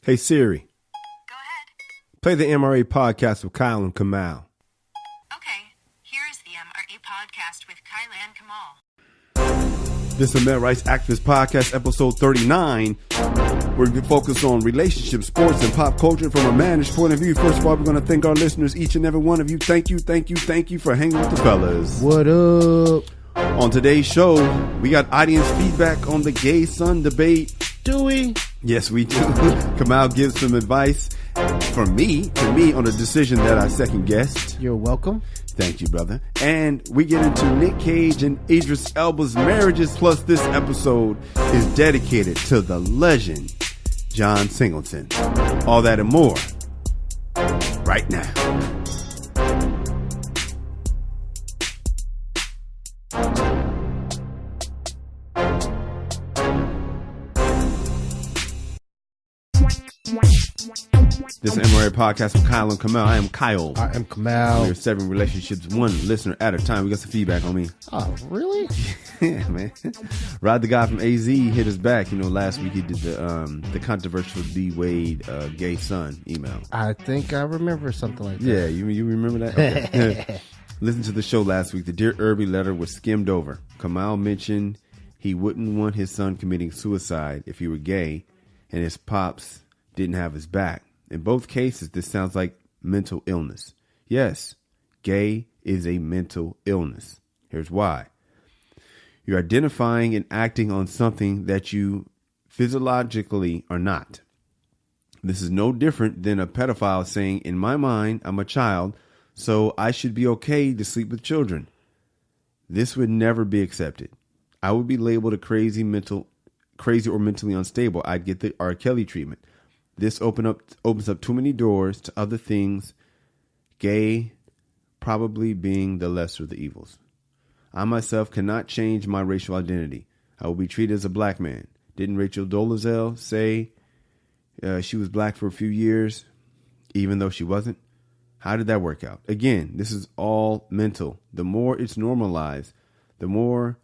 Hey Siri, Go ahead. play the MRA podcast with Kyle and Kamal. Okay, here is the MRA podcast with Kyle and Kamal. This is a Met Rights Activist Podcast, episode 39. We're going to focus on relationships, sports, and pop culture from a managed point of view. First of all, we're going to thank our listeners, each and every one of you. Thank you for hanging with the fellas. What up? On today's show, we got audience feedback on the gay son debate. Do we? Yes, we do. Kamal gives some advice to me on a decision that I second guessed. You're welcome. Thank you, brother. And we get into Nick Cage and Idris Elba's marriages. Plus, this episode is dedicated to the legend, John Singleton. All that and more right now. This is MRA podcast with Kyle and Kamal. I am Kyle. I am Kamal. We're 7 relationships, 1 listener at a time. We got some feedback on me. Oh, really? Yeah, man. Rod the guy from AZ hit us back. You know, last week he did the controversial D Wade gay son email. I think I remember something like that. Yeah, you remember that? Okay. Listen to the show last week. The Dear Irby letter was skimmed over. Kamal mentioned he wouldn't want his son committing suicide if he were gay and his pops didn't have his back. In both cases, this sounds like mental illness. Yes, gay is a mental illness. Here's why. You're identifying and acting on something that you physiologically are not. This is no different than a pedophile saying, in my mind, I'm a child, so I should be okay to sleep with children. This would never be accepted. I would be labeled a crazy or mentally unstable. I'd get the R. Kelly treatment. This opens up too many doors to other things, gay probably being the lesser of the evils. I myself cannot change my racial identity. I will be treated as a black man. Didn't Rachel Dolezal say she was black for a few years, even though she wasn't? How did that work out? Again, this is all mental. The more it's normalized, the more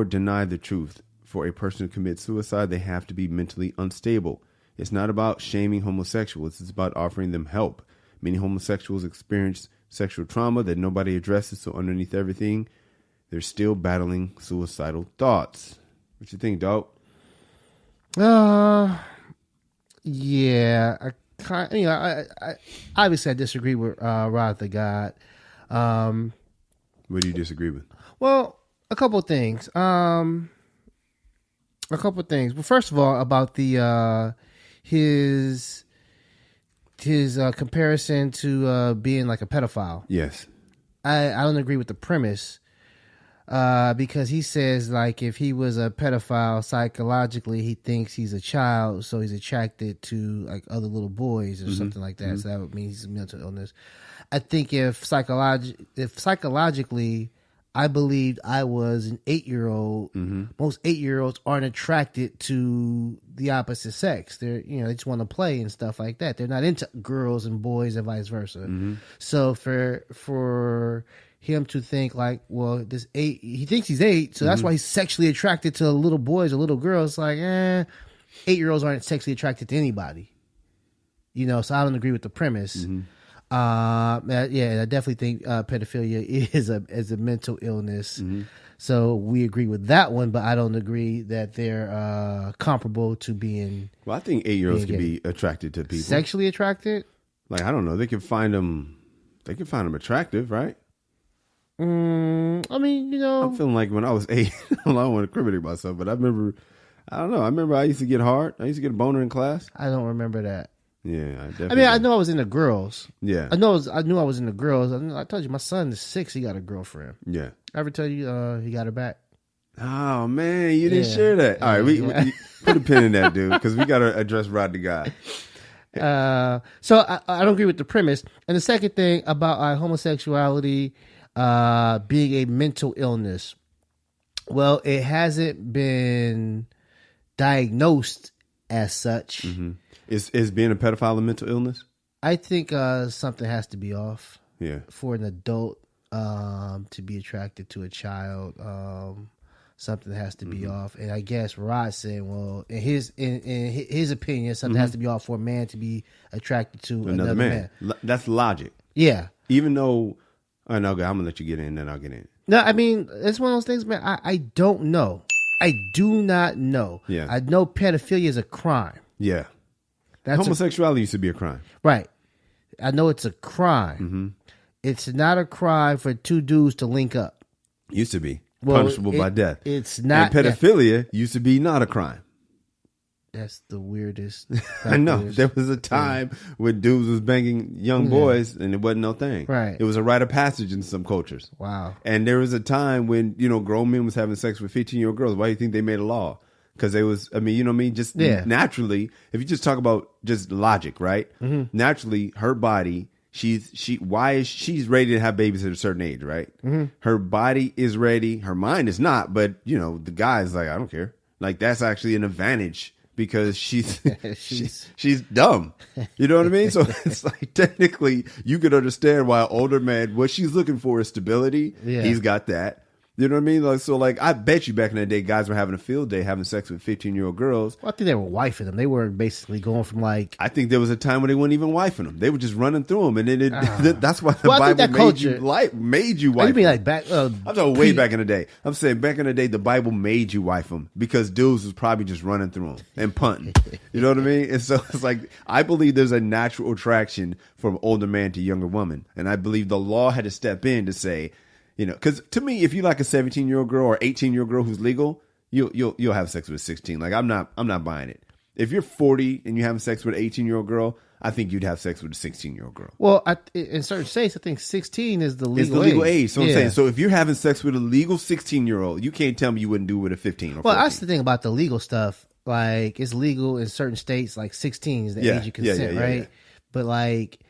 deny the truth. For a person to commit suicide, they have to be mentally unstable. It's not about shaming homosexuals. It's about offering them help. Many homosexuals experience sexual trauma that nobody addresses. So underneath everything, they're still battling suicidal thoughts. What you think, dog? Yeah. I obviously I disagree with Rod the God. What do you disagree with? Well, a couple of things. Well, first of all, about the his comparison to being like a pedophile. Yes, I don't agree with the premise because he says like if he was a pedophile psychologically, he thinks he's a child, so he's attracted to like other little boys or something like that. Mm-hmm. So that would mean he's a mental illness. I think if psychologically. I believed I was an 8-year-old. Mm-hmm. Most 8-year-olds aren't attracted to the opposite sex. They just want to play and stuff like that. They're not into girls and boys and vice versa. Mm-hmm. So for him to think like, well, this 8, he thinks he's 8, so that's why he's sexually attracted to little boys or little girls. Like, 8-year-olds aren't sexually attracted to anybody. So I don't agree with the premise. Mm-hmm. I definitely think pedophilia is a mental illness. Mm-hmm. So we agree with that one, but I don't agree that they're comparable to being. Well, I think 8-year-olds can be attracted to people. Sexually attracted? Like, I don't know. They can find them attractive, right? I'm feeling like when I was 8, I don't want to incriminate myself, but I remember I used to get hard. I used to get a boner in class. I don't remember that. Yeah, I definitely. I know I was into girls. Yeah, I knew I was into girls. I told you my son is 6. He got a girlfriend. Yeah. I ever tell you he got her back? Oh man, you didn't share that. All right, we put a pin in that, dude, because we got to address Rod the guy. So I don't agree with the premise. And the second thing about homosexuality being a mental illness, well, it hasn't been diagnosed as such. Mm-hmm. Is being a pedophile a mental illness? I think something has to be off. Yeah. For an adult to be attracted to a child. something has to be off. And I guess Rod said, well, in his opinion, something has to be off for a man to be attracted to another man. That's logic. Yeah. Even though, I'm going to let you get in, then I'll get in. No, I mean, it's one of those things, man. I don't know. I do not know. Yeah. I know pedophilia is a crime. Yeah. That's Homosexuality used to be a crime. right. I know it's a crime. Mm-hmm. It's not a crime for two dudes to link up. Used to be. Well, Punishable by death. It's not. And pedophilia used to be not a crime. That's the weirdest. I know. There was a time when dudes was banging young boys and it wasn't no thing. Right. It was a rite of passage in some cultures. Wow. And there was a time when, grown men was having sex with 15-year-old girls. Why do you think they made a law? Because they was, you know what I mean? Just naturally, if you just talk about just logic, right? Mm-hmm. Naturally, her body, she's ready to have babies at a certain age, right? Mm-hmm. Her body is ready. Her mind is not, but, the guy's like, I don't care. Like, that's actually an advantage. Because she's dumb. You know what I mean? So it's like technically you could understand why an older man, what she's looking for is stability. Yeah. He's got that. You know what I mean? I bet you back in the day, guys were having a field day having sex with 15-year-old girls. Well, I think they were wifing them. They were basically going from I think there was a time when they weren't even wifing them. They were just running through them, and then that's why the Bible made you wife. You mean like back? I'm talking way back in the day. I'm saying back in the day, the Bible made you wife them because dudes was probably just running through them and punting. You know what I mean? And so it's like I believe there's a natural attraction from older man to younger woman, and I believe the law had to step in to say. Because to me, if you like a 17-year-old girl or 18-year-old girl who's legal, you'll have sex with a 16. Like I'm not buying it. If you're 40 and you're having sex with an 18-year-old girl, I think you'd have sex with a 16-year-old girl. Well, in certain states, I think 16 is the legal age. It's the legal age. So I'm saying, so if you're having sex with a legal 16-year-old, you can't tell me you wouldn't do it with a 15 or 14. Well, that's the thing about the legal stuff. Like it's legal in certain states. Like 16 is the age of consent, right? Yeah. But like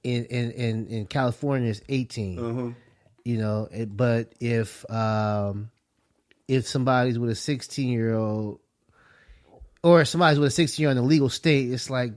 in California, it's 18. Uh-huh. But if somebody's with a 16-year-old or somebody's with a 16-year-old in the legal state, it's like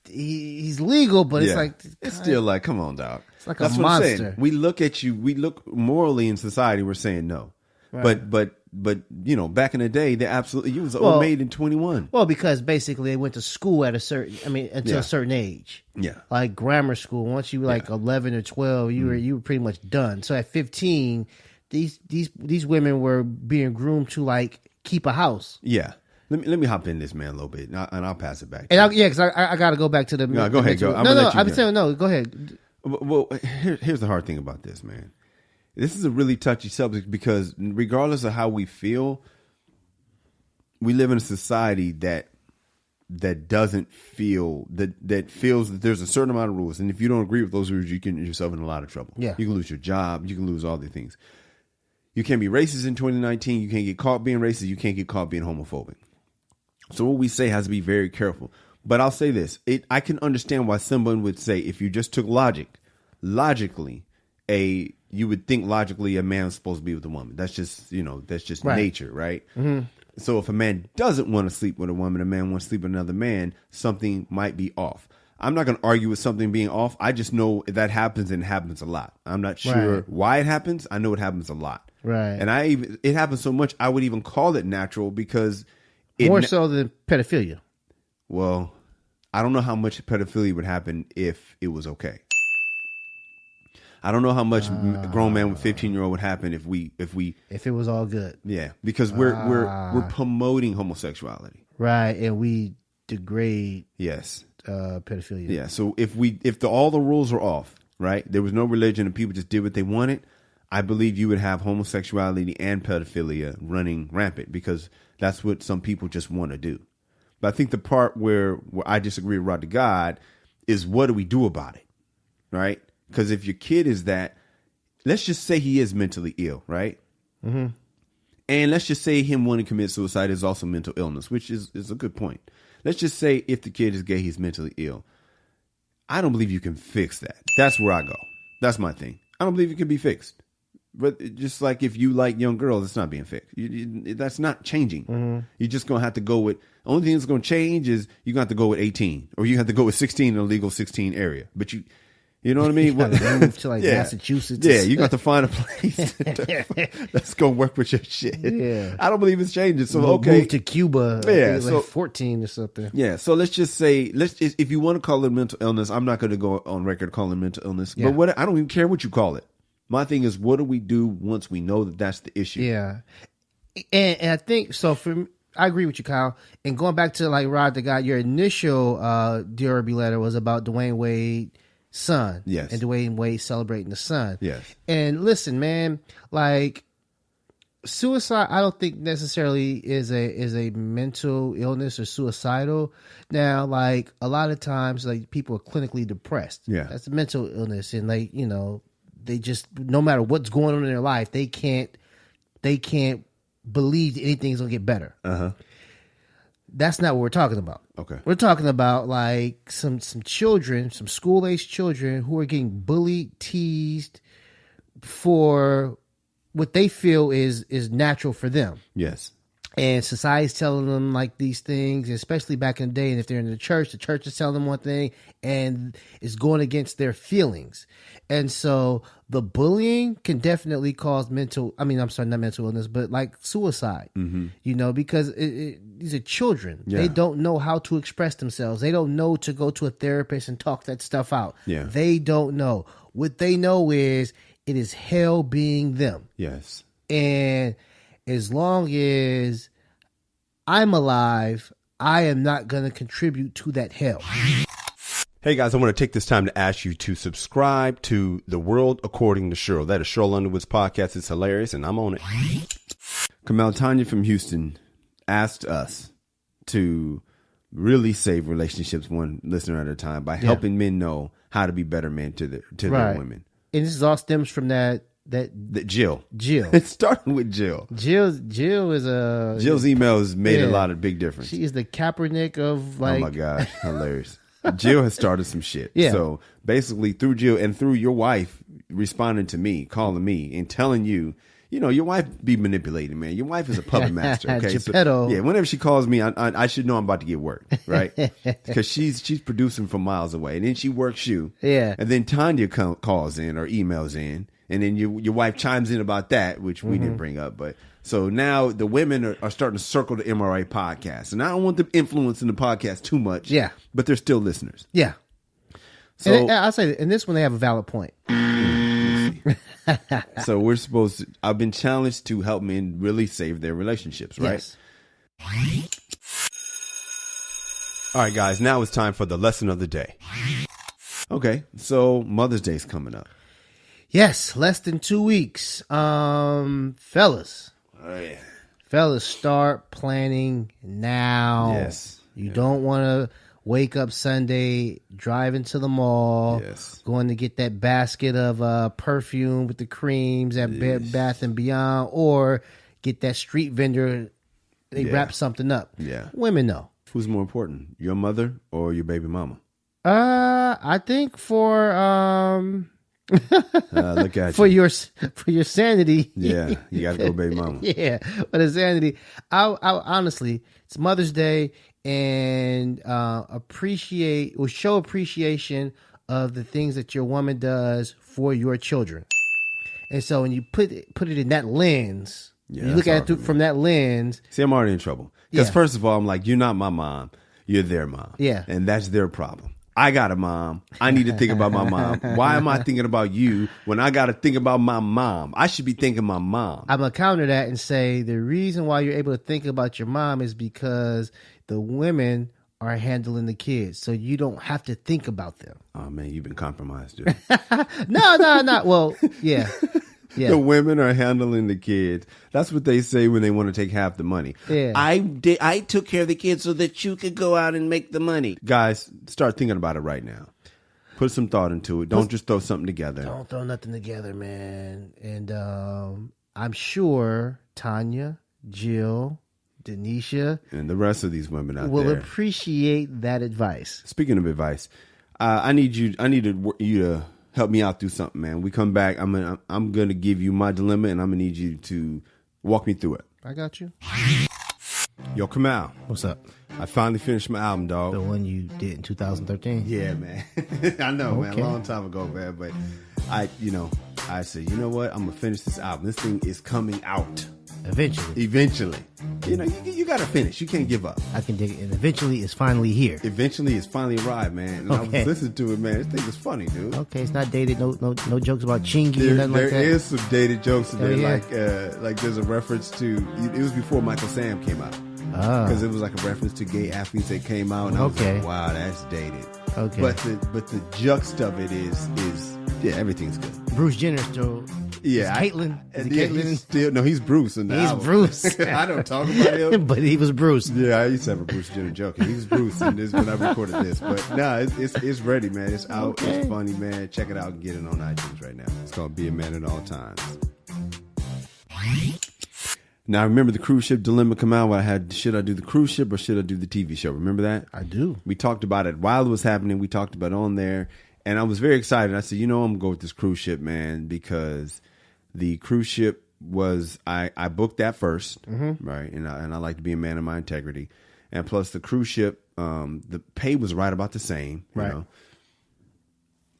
he's legal, but it's like it's still like, come on, dog. It's like that's a monster. I'm saying. We look at you. We look morally in society. We're saying no, right. but back in the day, they absolutely you was old maid in 21. Well, because basically they went to school at a certain age. Yeah, like grammar school. Once you were like 11 or 12, you were pretty much done. So at 15, these women were being groomed to like keep a house. Yeah. Let me hop in this, man, a little bit, and I'll pass it back. And because I got to go back to the. No, go ahead. Go. I'm saying no. Go ahead. Well, here's the hard thing about this, man. This is a really touchy subject because regardless of how we feel, we live in a society that doesn't feel that feels that there's a certain amount of rules, and if you don't agree with those rules, you can get yourself in a lot of trouble. Yeah, you can lose your job, you can lose all the things. You can't be racist in 2019. You can't get caught being racist. You can't get caught being homophobic. So what we say has to be very careful. But I'll say this: I can understand why someone would say if you just took logically, you would think logically a man's supposed to be with a woman. That's just right. Nature, right? Mm-hmm. So if a man doesn't want to sleep with a woman, a man wants to sleep with another man, something might be off. I'm not going to argue with something being off. I just know that happens and it happens a lot. I'm not sure why it happens. I know it happens a lot. Right. And it happens so much, I would even call it natural because more so than pedophilia. Well, I don't know how much pedophilia would happen if it was okay. I don't know how much a grown man with 15-year-old would happen if it was all good. Yeah, because we're promoting homosexuality. Right, and we degrade pedophilia. Yeah, so if all the rules are off, right? There was no religion and people just did what they wanted. I believe you would have homosexuality and pedophilia running rampant because that's what some people just want to do. But I think the part where I disagree with Rod to God is what do we do about it, right? Because if your kid is that, let's just say he is mentally ill, right? Mm-hmm. And let's just say him wanting to commit suicide is also mental illness, which is a good point. Let's just say if the kid is gay, he's mentally ill. I don't believe you can fix that. That's where I go. That's my thing. I don't believe it can be fixed. But just like if you like young girls, it's not being fixed. That's not changing. Mm-hmm. You're just going to have to go with, the only thing that's going to change is you're going to have to go with 18 or you have to go with 16 in a legal 16 area. But You know what I mean? You gotta move to like Yeah. Massachusetts. Yeah, you got to find a place that's gonna work with your shit. Yeah. I don't believe it's changing. So We'll okay, move to Cuba. Yeah, Like so- 14 or something. yeah. So let's just say, if you want to call it mental illness, I'm not going to go on record calling it mental illness. Yeah. But what I don't even care what you call it. My thing is, what do we do once we know that that's the issue? Yeah. And I think so. I agree with you, Kyle. And going back to like Rod the guy, your initial Dear Irby letter was about Dwayne Wade's son. Yes. And Dwayne Wade celebrating the son. Yes. And listen, man, like suicide, I don't think necessarily is a mental illness or suicidal. Now, like a lot of times, like people are clinically depressed. Yeah. That's a mental illness, and like they just no matter what's going on in their life, they can't believe anything's gonna get better. That's not what we're talking about. Okay. We're talking about like some children, some school-aged children who are getting bullied, teased for what they feel is natural for them. Yes. And society's telling them like these things, especially back in the day. And if they're in the church is telling them one thing and it's going against their feelings. And so the bullying can definitely cause not mental illness, but like suicide, because these are children. Yeah. They don't know how to express themselves. They don't know to go to a therapist and talk that stuff out. Yeah. They don't know. What they know is it is hell being them. Yes. And as long as I'm alive, I am not going to contribute to that hell. Hey guys, I want to take this time to ask you to subscribe to The World According to Cheryl. That is Cheryl Underwood's podcast. It's hilarious, and I'm on it. Kamal, Tanya from Houston asked us to really save relationships one listener at a time by helping men know how to be better men to their women. And this is all stems from that Jill. Jill. It started with Jill. Jill is a Jill's emails made a lot of big difference. She is the Kaepernick of like. Oh my gosh, hilarious. Jill has started some shit. Yeah. So basically through Jill and through your wife responding to me, calling me and telling you, your wife be manipulating, man. Your wife is a puppet master. Okay. Geppetto. So, yeah. Whenever she calls me, I should know I'm about to get work, right? Because she's producing from miles away, and then she works you. Yeah. And then Tanya calls in or emails in, and then your wife chimes in about that, which we didn't bring up, but. So now the women are starting to circle the MRA podcast. And I don't want them influencing the podcast too much. Yeah. But they're still listeners. Yeah. So and I'll say that in this one, they have a valid point. so I've been challenged to help men really save their relationships, right? Yes. All right, guys, now it's time for the lesson of the day. Okay, so Mother's Day's coming up. Yes, less than 2 weeks. Fellas. Oh, yeah. Fellas, start planning now. Yes. You don't want to wake up Sunday, driving to the mall, Yes. going to get that basket of perfume with the creams at Bed Bath & Beyond, or get that street vendor, they wrap something up. Yeah. Women know. Who's more important, your mother or your baby mama? I think for Look at for you. your sanity. Yeah, you got to go baby mama. Yeah, for the sanity. I honestly, it's Mother's Day, and show appreciation of the things that your woman does for your children. And so when you put it in that lens, Yeah, you look that's at it hard from that lens. See, I'm already in trouble. Because Yeah. first of all, I'm like, you're not my mom. You're their mom. Yeah. And that's their problem. I got a mom. I need to think about my mom. Why am I thinking about you when I got to think about my mom? I should be thinking my mom. I'm going to counter that and say the reason why you're able to think about your mom is because the women are handling the kids. So you don't have to think about them. Oh, man, you've been compromised, dude. No. Well, yeah. Yeah. The women are handling the kids. That's what they say when they want to take half the money. Yeah. I took care of the kids so that you could go out and make the money. Guys, start thinking about it right now. Put some thought into it. Don't just throw something together. Don't throw nothing together, man. And I'm sure Tanya, Jill, Denisha, And the rest of these women out will there appreciate that advice. Speaking of advice, I need you to help me out through something, man. We come back. I'm gonna give you my dilemma, and I'm gonna need you to walk me through it. I got you. Yo, Kamal, What's up? I finally finished my album, dog. The one you did in 2013? Yeah, man. I know, man. A long time ago, man. But I said, you know what? I'm going to finish this album. This thing is coming out. Eventually. You know, you got to finish. You can't give up. I can dig it. And eventually it's finally here. Eventually it's finally arrived, man. And I was listening to it, man. This thing was funny, dude. Okay, it's not dated. No jokes about chingy or nothing like that. There is some dated jokes in there. Like there's a reference to, it was before Michael Sam came out. Because it was like a reference to gay athletes that came out. And I was like, wow, that's dated. Okay. But the juxt of it is everything's good. Bruce Jenner still. Yeah, Caitlyn. He's Bruce in the album. He's Bruce. I don't talk about him, but he was Bruce. Yeah, I used to have a Bruce Jenner joke. He was Bruce in this when I recorded this. But no, it's ready, man. It's out. Okay. It's funny, man. Check it out and get it on iTunes right now. It's called "Be a Man at All Times." Now, I remember the cruise ship dilemma come out where I had, should I do the cruise ship or should I do the TV show? Remember that? I do. We talked about it while it was happening. We talked about it on there. And I was very excited. I said, I'm going to go with this cruise ship, man, because the cruise ship was, I booked that first, right? And I like to be a man of my integrity. And plus the cruise ship, the pay was right about the same, you know?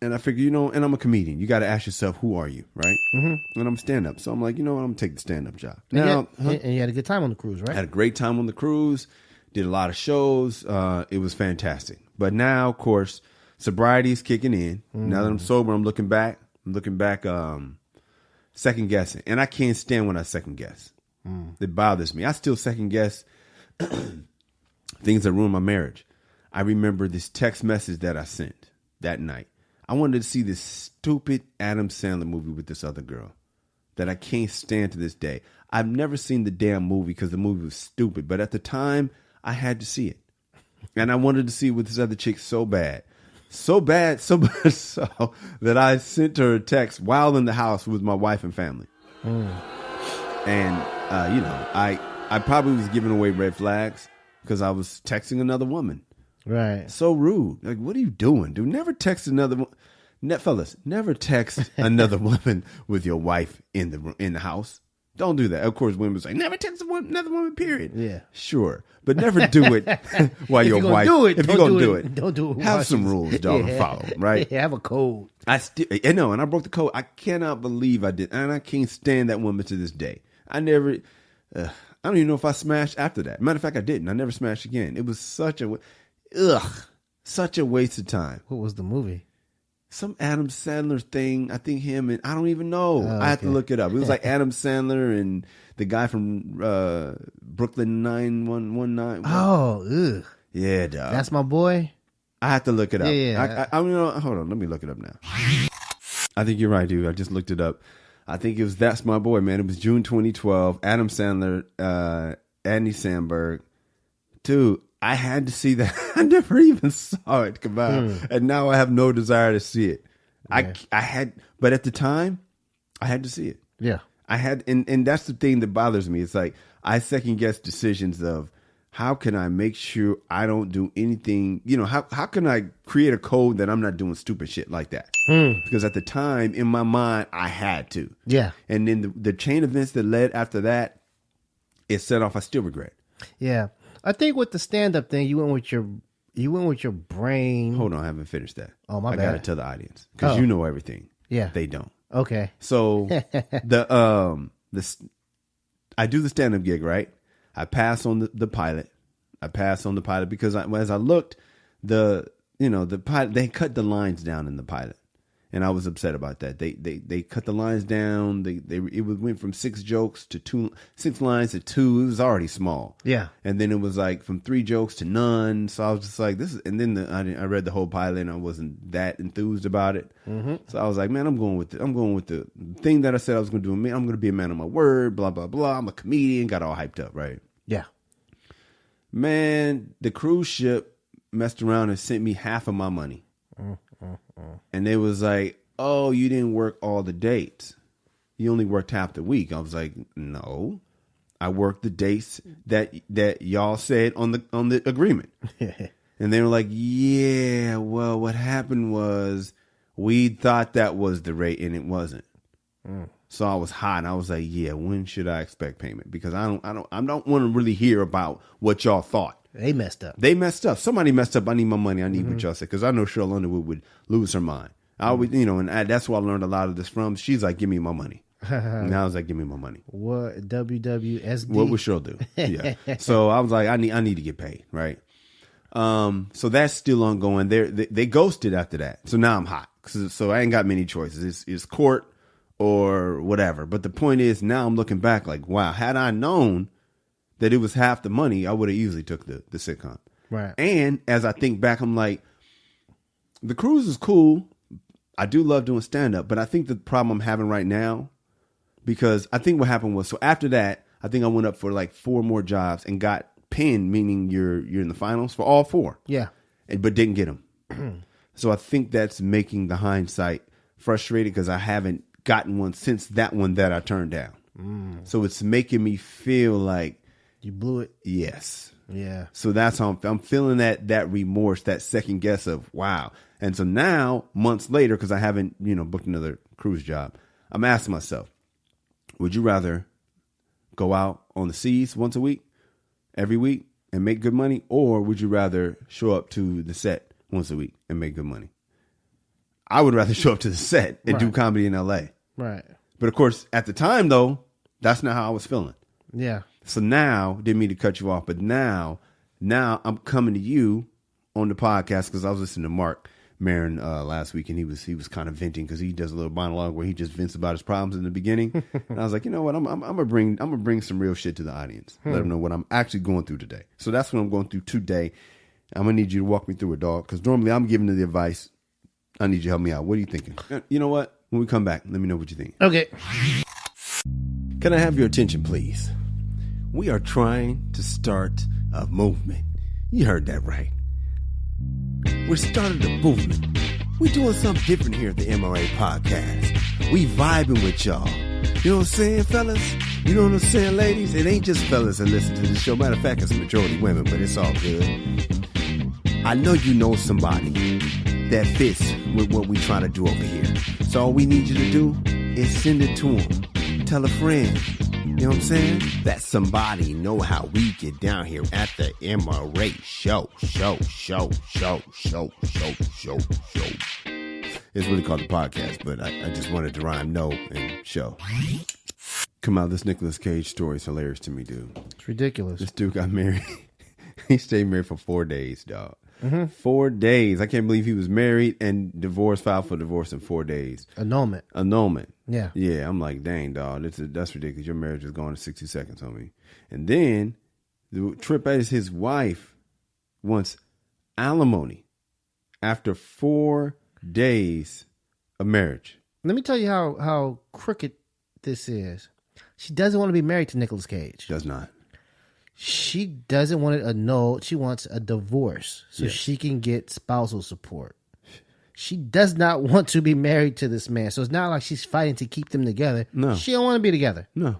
And I figured, and I'm a comedian. You got to ask yourself, who are you, right? Mm-hmm. And I'm stand-up. So I'm like, I'm going to take the stand-up job. Now, and you had a good time on the cruise, right? I had a great time on the cruise. Did a lot of shows. It was fantastic. But now, of course, sobriety's kicking in. Now that I'm sober, I'm looking back, second guessing. And I can't stand when I second guess. It bothers me. I still second guess things that ruin my marriage. I remember this text message that I sent that night. I wanted to see this stupid Adam Sandler movie with this other girl that I can't stand to this day. I've never seen the damn movie because the movie was stupid. But at the time, I had to see it. And I wanted to see it with this other chick so bad. So much so that I sent her a text while in the house with my wife and family. And, I probably was giving away red flags because I was texting another woman. Right. So rude. Like, what are you doing, dude? Never text another woman. Fellas, never text another woman with your wife in the house. Don't do that. Of course, women say, never text another woman, period. Yeah. Sure. But never do it while your wife. If you're going to do it, don't do it. Have some rules, dog, and follow them, right? Yeah, have a code. And I broke the code. I cannot believe I did. And I can't stand that woman to this day. I don't even know if I smashed after that. Matter of fact, I didn't. I never smashed again. It was such a waste of time. What was the movie? Some Adam Sandler thing. I think him and I don't even know. I have to look it up. It was like Adam Sandler and the guy from Brooklyn 911. Oh, ugh. Yeah, dog. That's my boy. I have to look it up. Yeah. Hold on. Let me look it up now. I think you're right, dude. I just looked it up. I think it was That's My Boy, man. It was June 2012. Adam Sandler, Andy Samberg. Dude, I had to see that. I never even saw it come out. And now I have no desire to see it. Yeah. But at the time, I had to see it. Yeah. I had, and that's the thing that bothers me. It's like, I second guess decisions of how can I make sure I don't do anything, how can I create a code that I'm not doing stupid shit like that? Because at the time, in my mind, I had to. Yeah. And then the chain of events that led after that, it set off, I still regret. Yeah. I think with the stand-up thing, you went with your brain. Hold on, I haven't finished that. Oh, my bad. I got to tell the audience because you know everything. Yeah, they don't. Okay. So I do the stand-up gig, right? I pass on the pilot. Because as I looked, the pilot, they cut the lines down in the pilot. And I was upset about that. They cut the lines down. It went from 6 jokes to 6 lines to 2. It was already small. Yeah. And then it was like from 3 jokes to none. So I was just like, this is. And then I read the whole pilot and I wasn't that enthused about it. Mm-hmm. So I was like, man, I'm going with the thing that I said I was going to do. I'm going to be a man of my word. Blah blah blah. I'm a comedian. Got all hyped up, right? Yeah. Man, the cruise ship messed around and sent me half of my money. And they was like, oh, you didn't work all the dates. You only worked half the week. I was like, no, I worked the dates that y'all said on the agreement. And they were like, yeah, well, what happened was we thought that was the rate and it wasn't. So I was hot and I was like, yeah, when should I expect payment? Because I don't want to really hear about what y'all thought. They messed up. They messed up. Somebody messed up. I need my money. I need what y'all said. Because I know Cheryl Underwood would lose her mind. I always, and that's where I learned a lot of this from. She's like, give me my money. And I was like, give me my money. What WWSD? What would Cheryl do? Yeah. So I was like, I need to get paid, right? So that's still ongoing. They ghosted after that. So now I'm hot. So I ain't got many choices. It's court or whatever. But the point is, now I'm looking back like, wow, had I known that it was half the money, I would have easily took the sitcom. Right. And as I think back, I'm like, the cruise is cool. I do love doing stand up, but I think the problem I'm having right now, because I think what happened was, so after that, I think I went up for like 4 more jobs and got pinned, meaning you're in the finals for all 4. Yeah. But didn't get them. So I think that's making the hindsight frustrated because I haven't gotten one since that one that I turned down. So it's making me feel like you blew it. Yes. Yeah. So that's how I'm feeling that remorse, that second guess of wow. And so now, months later, because I haven't, booked another cruise job, I'm asking myself, would you rather go out on the seas once a week, every week, and make good money? Or would you rather show up to the set once a week and make good money? I would rather show up to the set and do comedy in LA. Right. But of course, at the time, though, that's not how I was feeling. Yeah. So now, didn't mean to cut you off, but now I'm coming to you on the podcast because I was listening to Mark Maron last week, and he was kind of venting because he does a little monologue where he just vents about his problems in the beginning. And I was like, you know what, I'm gonna bring some real shit to the audience, let them know what I'm actually going through today. So that's what I'm going through today. I'm gonna need you to walk me through it, dog, because normally I'm giving you the advice. I need you to help me out. What are you thinking? You know what? When we come back, let me know what you think. Okay. Can I have your attention, please? We are trying to start a movement. You heard that right. We're starting a movement. We're doing something different here at the MRA podcast. We vibing with y'all. You know what I'm saying, fellas? You know what I'm saying, ladies? It ain't just fellas that listen to the show. Matter of fact, it's a majority women, but it's all good. I know you know somebody that fits with what we trying to do over here. So all we need you to do is send it to them. Tell a friend. You know what I'm saying? That somebody know how we get down here at the MRA show. It's really called the podcast, but I just wanted to rhyme no and show. Kamal, this Nicolas Cage story is hilarious to me, dude. It's ridiculous. This dude got married. He stayed married for 4 days, dog. 4 days. I can't believe he was married and filed for divorce in 4 days. Annulment. Yeah. Yeah, I'm like, dang, dog, that's ridiculous. Your marriage is gone in 60 seconds, homie. And then the trip as his wife wants alimony after 4 days of marriage. Let me tell you how crooked this is. She doesn't want to be married to Nicolas Cage. Does not. She doesn't want it annulled. She wants a divorce so she can get spousal support. She does not want to be married to this man. So it's not like she's fighting to keep them together. No. She don't want to be together. No.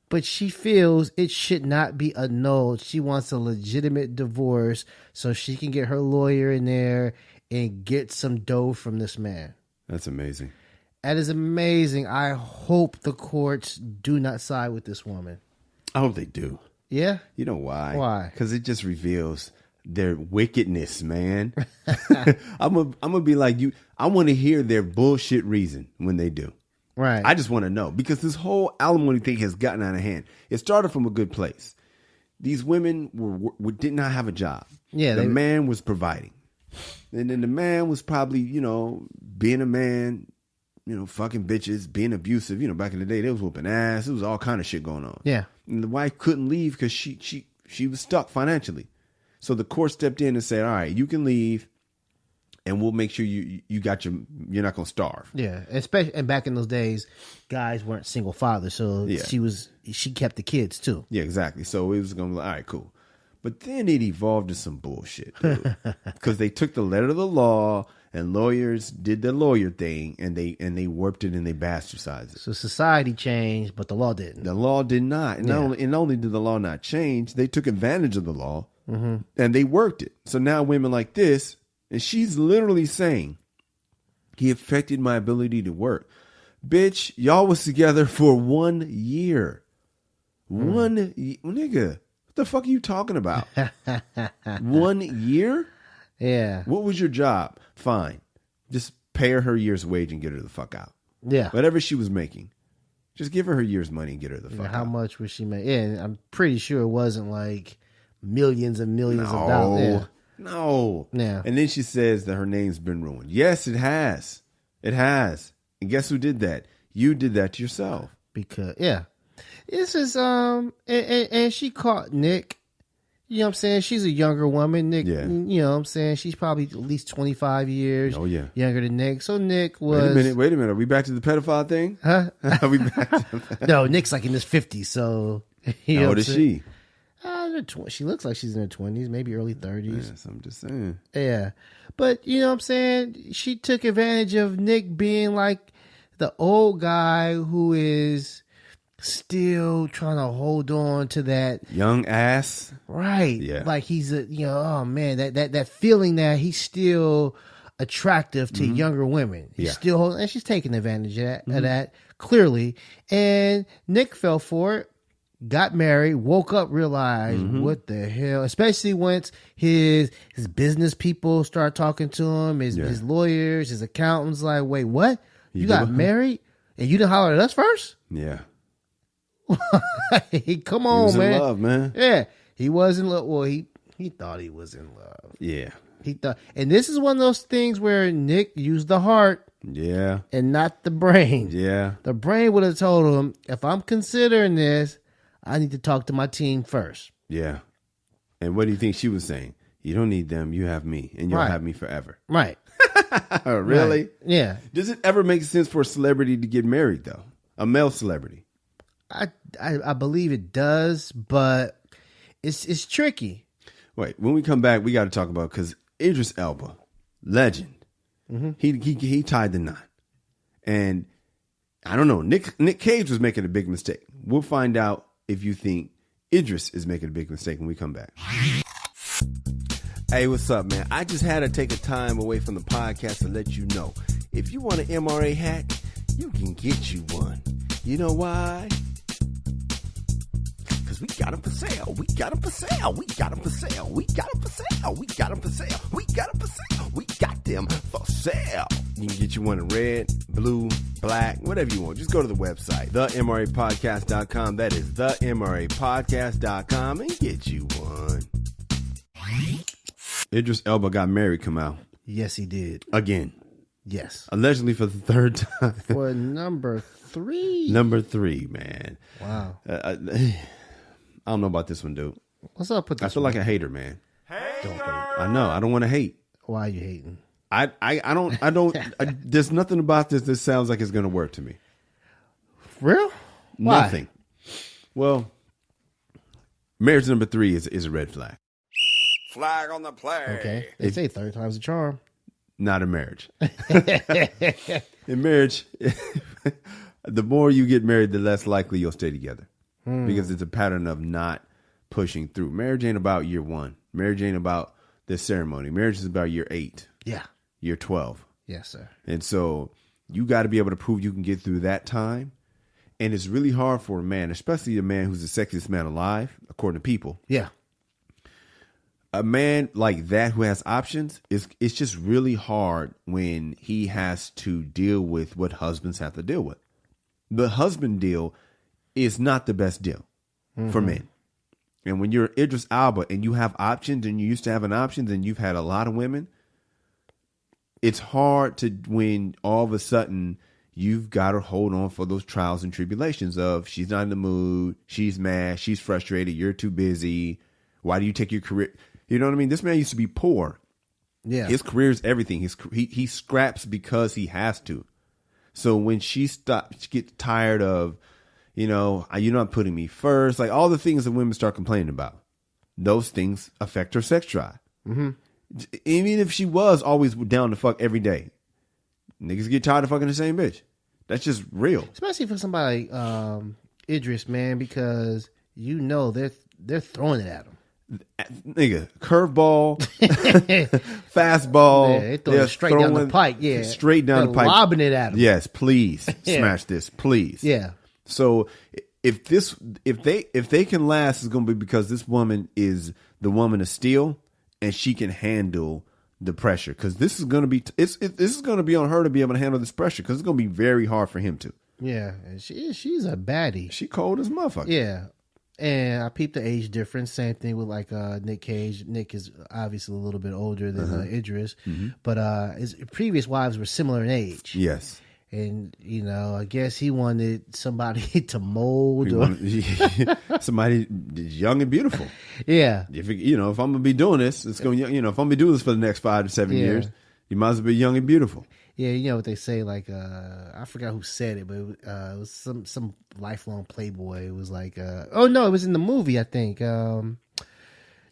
But she feels it should not be annulled. She wants a legitimate divorce so she can get her lawyer in there and get some dough from this man. That's amazing. That is amazing. I hope the courts do not side with this woman. I hope they do. Yeah? You know why? Why? Because it just reveals their wickedness, man. I'm gonna be like you. I want to hear their bullshit reason when they do. Right. I just want to know, because this whole alimony thing has gotten out of hand. It started from a good place. These women did not have a job. Yeah, the man was providing, and then the man was probably being a man, fucking bitches, being abusive. Back in the day, they was whooping ass. It was all kind of shit going on. Yeah. And the wife couldn't leave because she was stuck financially. So the court stepped in and said, all right, you can leave and we'll make sure you got you're not going to starve. Yeah. Especially, and back in those days, guys weren't single fathers. So she kept the kids too. Yeah, exactly. So it was going to be like, all right, cool. But then it evolved to some bullshit, dude. Because they took the letter of the law and lawyers did the lawyer thing, and they warped it and they bastardized it. So society changed, but the law didn't. The law did not. And not only did the law not change, they took advantage of the law and they worked it. So now women like this, and she's literally saying, he affected my ability to work. Bitch, y'all was together for 1 year. Nigga, The fuck are you talking about? 1 year? Yeah. What was your job? Fine. Just pay her year's wage and get her the fuck out. Yeah. Whatever she was making, just give her year's money and get her the fuck How out. much was she making? Yeah, and I'm pretty sure it wasn't like millions and millions of dollars. No. Yeah. And then she says that her name's been ruined. Yes, it has. It has. And guess who did that? You did that to yourself. Because this is and she caught Nick. You know what I'm saying? She's a younger woman. Nick, Yeah. you know what I'm saying? She's probably at least 25 years younger than Nick. So Nick was... Wait a minute. Are we back to the pedophile thing? Huh? Are we back to No, Nick's like in his 50s, so... You know How what old is I'm saying? she? She looks like she's in her 20s, maybe early 30s. Yes, I'm just saying. Yeah. But, you know what I'm saying? She took advantage of Nick being like the old guy who is still trying to hold on to that Young ass. right. Yeah. Like he's oh man, that feeling that he's still attractive to younger women. He's still holding, and she's taking advantage of that clearly. And Nick fell for it, got married, woke up, realized what the hell, especially once his business people start talking to him, his lawyers, his accountants, like, wait, what? You got married and you didn't holler at us first? Yeah. Come He on, was man. in love, man. Yeah, he was in love. Well, he thought he was in love. Yeah. He thought, and this is one of those things where Nick used the heart Yeah. and not the brain. Yeah. The brain would have told him, if I'm considering this, I need to talk to my team first. Yeah. And what do you think she was saying? You don't need them. You have me, and you'll Right. have me forever. Right. Really? Right. Yeah. Does it ever make sense for a celebrity to get married, though? A male celebrity? I believe it does, but it's tricky. Wait, when we come back, we got to talk about, because Idris Elba, legend, he tied the knot. And I don't know, Nick Cage was making a big mistake. We'll find out if you think Idris is making a big mistake when we come back. Hey, what's up, man? I just had to take a time away from the podcast to let you know, if you want an MRA hat, you can get you one. You know why? Because we got them for sale. We got them for sale. We got them for sale. We got them for sale. We got them for sale. We got them for sale. We got them for sale. You can get you one in red, blue, black, whatever you want. Just go to the website, themrapodcast.com. That is themrapodcast.com, and get you one. Idris Elba got married, Kamal. Yes, he did. Again. Yes. Allegedly for the third time. For number 3. Number 3, man. Wow. I don't know about this one, dude. What's up with this? I feel like a hater, man. Don't hate. I know. I don't want to hate. Why are you hating? I don't. There's nothing about this that sounds like it's going to work to me. Real? Why? Nothing. Well, marriage number 3 is a red flag. Flag on the play. Okay. They say third time's a charm. Not in marriage. In marriage, the more you get married, the less likely you'll stay together. Because it's a pattern of not pushing through. Marriage ain't about year 1. Marriage ain't about the ceremony. Marriage is about year 8, Yeah. year 12. Yes, sir. And so you got to be able to prove you can get through that time. And it's really hard for a man, especially a man who's the sexiest man alive, according to people. Yeah. A man like that who has options, it's just really hard when he has to deal with what husbands have to deal with. The husband deal is not the best deal for men. And when you're Idris Elba and you have options and you used to having options and you've had a lot of women, it's hard to when all of a sudden you've got to hold on for those trials and tribulations of she's not in the mood, she's mad, she's frustrated, you're too busy. Why do you take your career? You know what I mean? This man used to be poor. Yeah. His career is everything. He scraps because he has to. So when she gets tired of, you're not putting me first, like all the things that women start complaining about, those things affect her sex drive. Mm-hmm. Even if she was always down to fuck every day, niggas get tired of fucking the same bitch. That's just real. Especially for somebody Idris, man, because they're throwing it at him. Nigga, curveball, fastball. Yeah, they throw it straight down the pike. Yeah, straight down they're the pike. lobbing it at him. Yes, please Yeah. smash this, please. Yeah. So if they can last, it's going to be because this woman is the woman of steel, and she can handle the pressure. Because this is going to be this is going to be on her to be able to handle this pressure. Because it's going to be very hard for him to. Yeah, and she's a baddie. She cold as motherfucker. Yeah, and I peeped the age difference. Same thing with like Nick Cage. Nick is obviously a little bit older than Idris, but his previous wives were similar in age. Yes. And, I guess he wanted somebody to mold somebody young and beautiful. Yeah. If I'm gonna be doing this, it's going. If I'm gonna be doing this for the next 5 to 7 years, you might as well be young and beautiful. Yeah, you know what they say? Like, I forgot who said it, but it was some lifelong playboy. It was like, it was in the movie. I think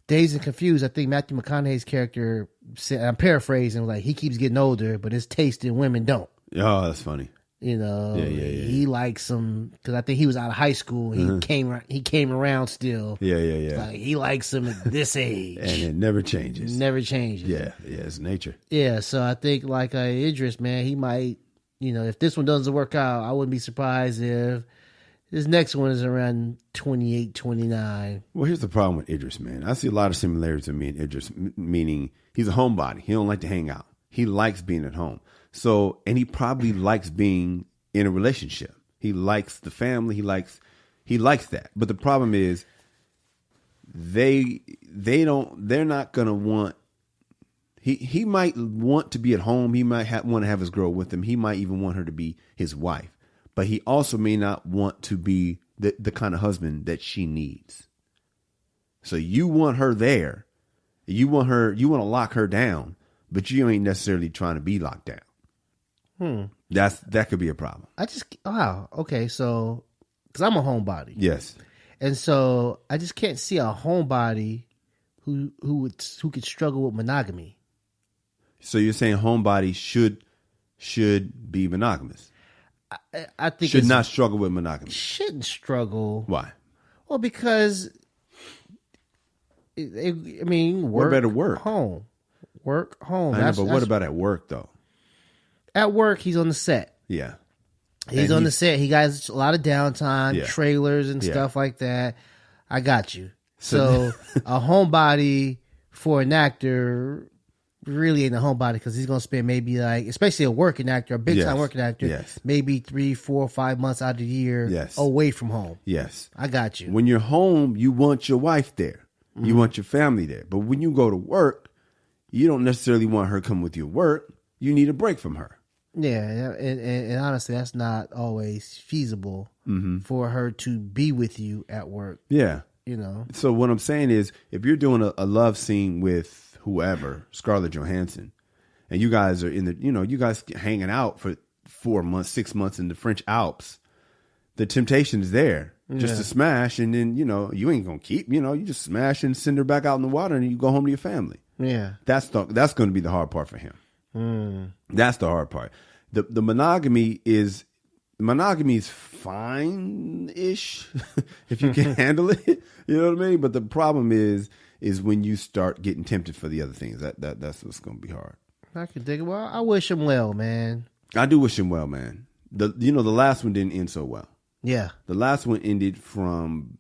Dazed and Confused. I think Matthew McConaughey's character said, I'm paraphrasing, like he keeps getting older, but his taste in women don't. Oh, that's funny. He likes them because I think he was out of high school. He came around still. Yeah. Like he likes them at this age, and it never changes. Yeah, it's nature. Yeah, so I think like Idris, man, he might, if this one doesn't work out, I wouldn't be surprised if this next one is around 28, 29. Well, here's the problem with Idris, man. I see a lot of similarities with me and Idris, meaning he's a homebody. He don't like to hang out. He likes being at home. So, and he probably likes being in a relationship. He likes the family. He likes that. But the problem is they're not going to want, he might want to be at home. He might want to have his girl with him. He might even want her to be his wife, but he also may not want to be the kind of husband that she needs. So you want her there. You want to lock her down, but you ain't necessarily trying to be locked down. That could be a problem. Okay, so because I'm a homebody, yes, and so I just can't see a homebody who could struggle with monogamy. So you're saying homebody should be monogamous? I think should not struggle with monogamy. Shouldn't struggle. Why? Well, because what about at work? Work home. I know, but what about at work though? At work, he's on the set. Yeah. He's on the set. He got a lot of downtime, trailers and Yeah. stuff like that. I got you. So a homebody for an actor really ain't a homebody because he's going to spend maybe like, especially a working actor, a big time working actor, maybe 3, 4, 5 months out of the year away from home. Yes. I got you. When you're home, you want your wife there. You want your family there. But when you go to work, you don't necessarily want her come with you to work. You need a break from her. Yeah, and honestly, that's not always feasible for her to be with you at work. Yeah. So what I'm saying is, if you're doing a love scene with whoever, Scarlett Johansson, and you guys are in the, you guys hanging out for 4 months, 6 months in the French Alps, the temptation is there just to smash, and then, you ain't going to keep, you just smash and send her back out in the water and you go home to your family. Yeah. That's going to be the hard part for him. That's the hard part. The monogamy is fine-ish if you can handle it. You know what I mean? But the problem is when you start getting tempted for the other things. That's what's going to be hard. I can dig it. Well, I wish him well, man. I do wish him well, man. The last one didn't end so well. Yeah. The last one ended from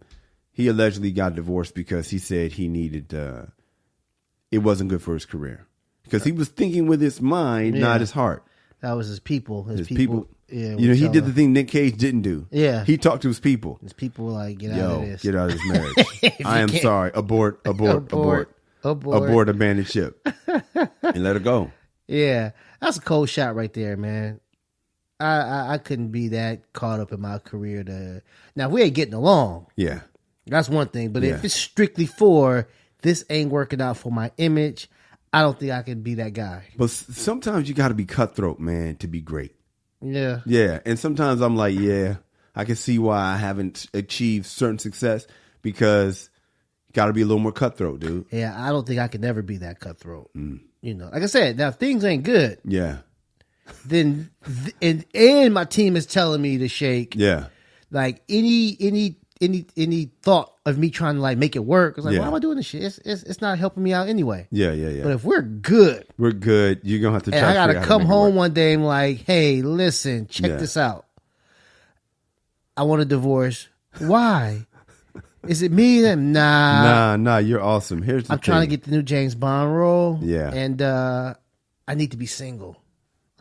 he allegedly got divorced because he said he needed it wasn't good for his career. Because he was thinking with his mind, not his heart. That was his people. His people. Yeah, he did the thing Nick Cage didn't do. Yeah. He talked to his people. His people were like, get out of this. Get out of this marriage. I am sorry. Abort, abandoned ship. And let it go. Yeah. That's a cold shot right there, man. I couldn't be that caught up in my career now if we ain't getting along. Yeah. That's one thing. But if it's strictly for this ain't working out for my image, I don't think I can be that guy. But sometimes you got to be cutthroat, man, to be great. Yeah. Yeah. And sometimes I'm like, I can see why I haven't achieved certain success because you got to be a little more cutthroat, dude. Yeah. I don't think I could never be that cutthroat. Like I said, now if things ain't good. Yeah. Then, and my team is telling me to shake. Yeah. Like any thought of me trying to like make it work, it's like, why am I doing this shit? It's not helping me out anyway. Yeah. But if we're good, you're gonna have to. And I gotta come home one day and like, hey, listen, check this out. I want a divorce. Why? Is it me? Nah, you're awesome. Here's the I'm trying to get the new James Bond role. Yeah. And I need to be single.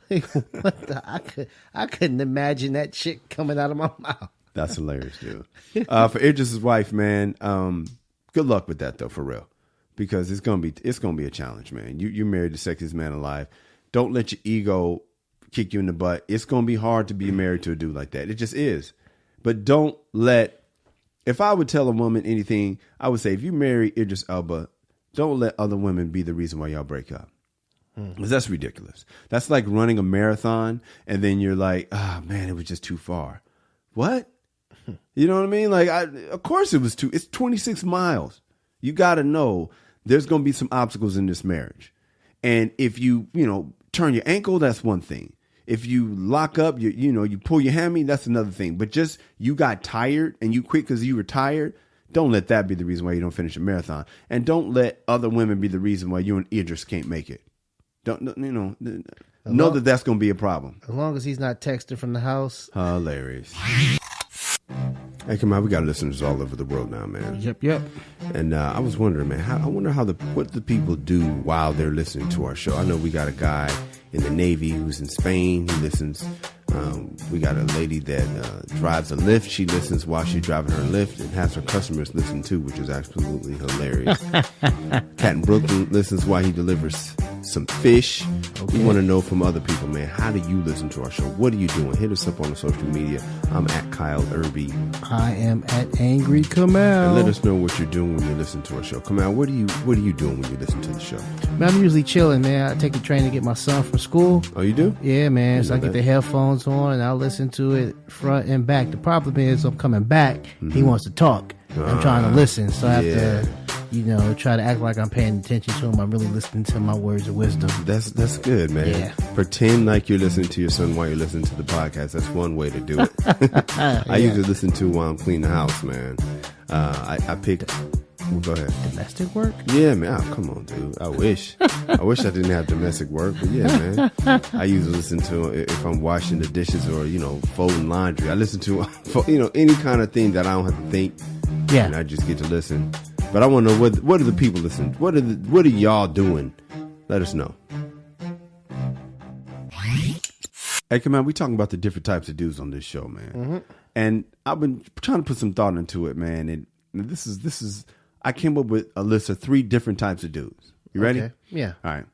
What the? I couldn't imagine that shit coming out of my mouth. That's hilarious, dude. For Idris' wife, man, good luck with that though, for real. Because it's gonna be a challenge, man. You're married to the sexiest man alive. Don't let your ego kick you in the butt. It's gonna be hard to be married to a dude like that. It just is. But don't let. If I would tell a woman anything, I would say, if you marry Idris Elba, don't let other women be the reason why y'all break up. Because that's ridiculous. That's like running a marathon and then you're like, man, it was just too far. What? You know what I mean? Like, of course it was it's 26 miles. You got to know there's going to be some obstacles in this marriage. And if you turn your ankle, that's one thing. If you lock up, you pull your hammy, that's another thing. But just you got tired and you quit because you were tired, don't let that be the reason why you don't finish a marathon. And don't let other women be the reason why you and Idris can't make it. Know that that's going to be a problem. As long as he's not texting from the house. Hilarious. Hey, Kamal, we got listeners all over the world now, man. Yep. And I was wondering, man, I wonder what the people do while they're listening to our show. I know we got a guy in the Navy who's in Spain. He listens. We got a lady that drives a Lyft. She listens while she's driving her Lyft and has her customers listen too, which is absolutely hilarious. Cat in Brooklyn listens while he delivers some fish. Okay. We want to know from other people, man, how do you listen to our show? What are you doing? Hit us up on the social media. I'm at Kyle Irby. I am at Angry Kamal. And let us know what you're doing when you listen to our show. Kamal, what are you doing when you listen to the show? Man, I'm usually chilling, man. I take the train to get my son from school. Oh, you do? Yeah, man. So I get the headphones on and I'll listen to it front and back. The problem is I'm coming back. Mm-hmm. He wants to talk. I'm trying to listen. So I have to, try to act like I'm paying attention to him. I'm really listening to my words of wisdom. That's good, man. Yeah. Pretend like you're listening to your son while you're listening to the podcast. That's one way to do it. I usually listen to while I'm cleaning the house, man. I pick... Well, go ahead. Domestic work? Yeah, man. Oh, come on, dude. I wish I didn't have domestic work, but yeah, man. I usually listen to if I'm washing the dishes or folding laundry. I listen to any kind of thing that I don't have to think. Yeah, and I just get to listen. But I want to know what are the people listening? What are y'all doing? Let us know. Hey, come on. We talking about the different types of dudes on this show, man. Mm-hmm. And I've been trying to put some thought into it, man. And this is. I came up with a list of 3 different types of dudes. You ready? Okay. Yeah. All right.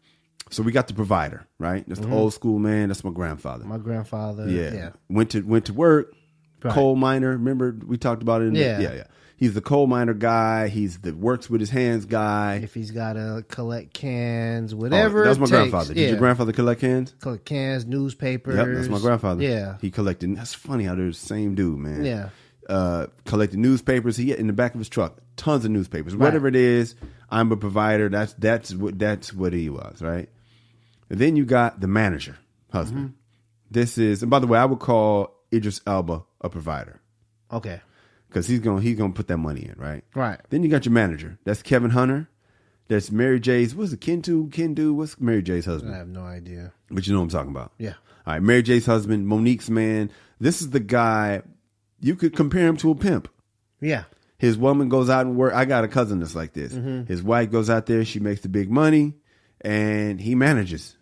So we got the provider, right? That's the old school man. That's my grandfather. My grandfather. Yeah. Went to work. Right. Coal miner. Remember we talked about it? Yeah. He's the coal miner guy. He's the works with his hands guy. If he's got to collect cans, whatever. That was my grandfather. Did your grandfather collect cans? Collect cans, newspapers. Yep, that's my grandfather. Yeah. He collected. That's funny how they're the same dude, man. Yeah. Collected newspapers. He had in the back of his truck tons of newspapers. Right. Whatever it is, I'm a provider. That's what he was, right? And then you got the manager husband. Mm-hmm. This is, and by the way, I would call Idris Elba a provider. Okay, because he's gonna put that money in, right? Right. Then you got your manager. That's Kevin Hunter. That's Mary J's. What's it? Kendu. What's Mary J's husband? I have no idea. But you know what I'm talking about. Yeah. All right, Mary J's husband, Monique's man. This is the guy. You could compare him to a pimp. Yeah. His woman goes out and work. I got a cousin that's like this. Mm-hmm. His wife goes out there. She makes the big money and he manages.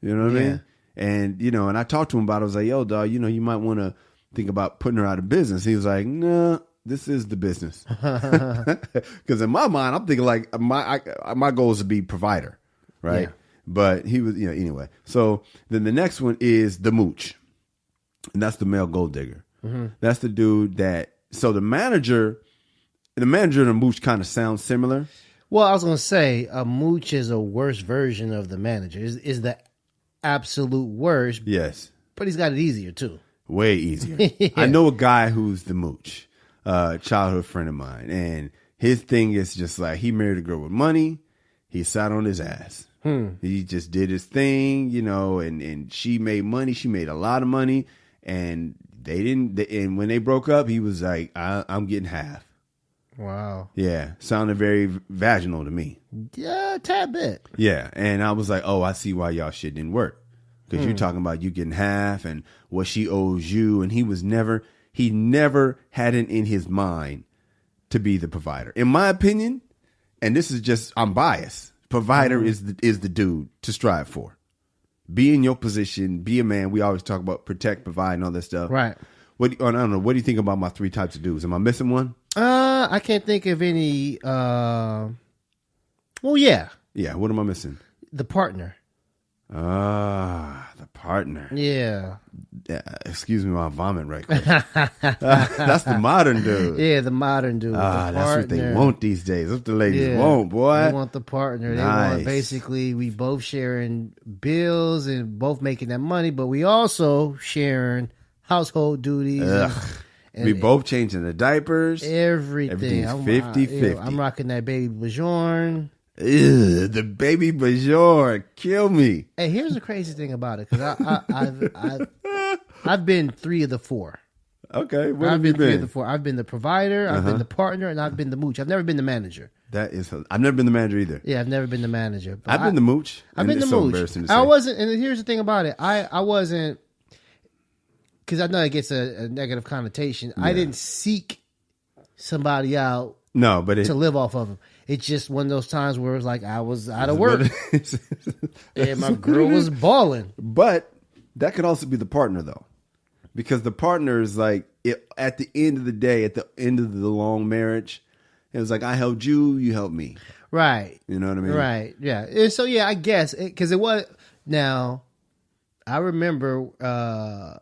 You know what I mean? And, and I talked to him about it. I was like, yo, dog, you might want to think about putting her out of business. He was like, nah, this is the business. Because in my mind, I'm thinking like my goal is to be provider. Right. Yeah. But he was, anyway. So then the next one is the mooch. And that's the male gold digger. Mm-hmm. That's the dude so the manager and the mooch kind of sound similar. Well, I was going to say a mooch is a worse version of the manager. Is the absolute worst. Yes. But he's got it easier too. Way easier. Yeah. I know a guy who's the mooch, childhood friend of mine. And his thing is just like he married a girl with money. He sat on his ass. He just did his thing, and she made money. She made a lot of money. And and when they broke up, he was like, I'm getting half. Wow. Yeah. Sounded very vaginal to me. Yeah, a tad bit. Yeah. And I was like, oh, I see why y'all shit didn't work. Because you're talking about you getting half and what she owes you. And he he never had it in his mind to be the provider. In my opinion, and this is just, I'm biased. Provider is the dude to strive for. Be in your position, be a man. We always talk about protect, provide, and all that stuff. Right. I don't know. What do you think about my 3 types of dudes? Am I missing one? I can't think of any. Well, yeah. Yeah. What am I missing? The partner. The partner. Yeah. Excuse me while I vomit right quick. That's the modern dude. Yeah, the modern dude. That's what they want these days. That's what the ladies want, boy. They want the partner. They want basically we both sharing bills and both making that money, but we also sharing household duties. And we both changing the diapers. Everything. Everything's 50-50. I'm rocking that baby Bajorn. The baby Bajorn. Kill me. Hey, here's the crazy thing about it, because I've been 3 of the 4. Okay, what I've have you been 3 been? of the 4. I've been the provider, I've been the partner, and I've been the mooch. I've never been the manager. I've never been the manager either. Yeah, I've never been the manager. I've been the mooch. I've been the so mooch. Embarrassing to say. I wasn't, and here's the thing about it. I wasn't, because I know it gets a negative connotation. Yeah. I didn't seek somebody out. No, but to live off of them. It's just one of those times where it was like I was out of work and my girl was balling. But that could also be the partner, though, because the partner is like, at the end of the day, at the end of the long marriage, it was like, I helped you, you helped me. Right. You know what I mean? Right. Yeah. And so, yeah, I guess, because it was, now, I remember,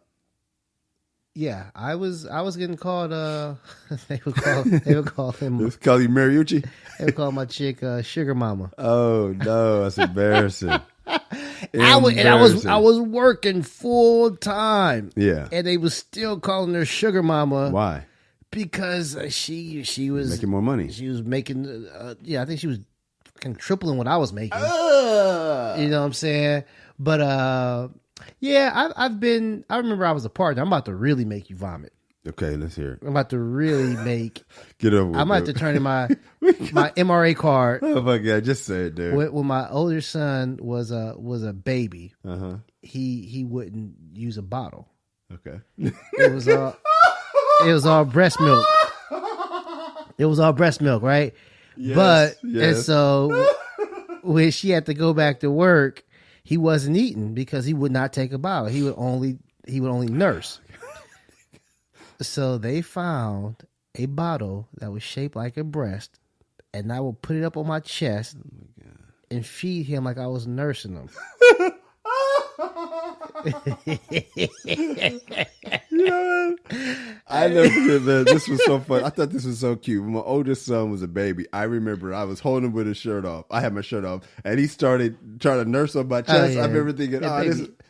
yeah, I was getting called. They would call him. Let's call you Mariucci. They would call my chick Sugar Mama. Oh no, that's embarrassing. I was working full time. Yeah, and they was still calling her Sugar Mama. Why? Because she was making more money. She was making. I think she was fucking tripling what I was making. You know what I'm saying? But yeah, I remember I was a partner. I'm about to really make you vomit. Okay, let's hear it. I'm about to really make. Get over it. I might have to turn in my MRA card. Oh my God, just say it, dude. When my older son was a baby, he wouldn't use a bottle. Okay. It was all breast milk. It was all breast milk, right? Yes, and so when she had to go back to work, he wasn't eating because he would not take a bottle. He would only nurse. So they found a bottle that was shaped like a breast, and I would put it up on my chest and feed him like I was nursing him. You know, I never forget, man. This was so fun. I thought this was so cute. When my oldest son was a baby, I remember I was holding him with his shirt off. I had my shirt off, and he started trying to nurse on my chest. I remember thinking,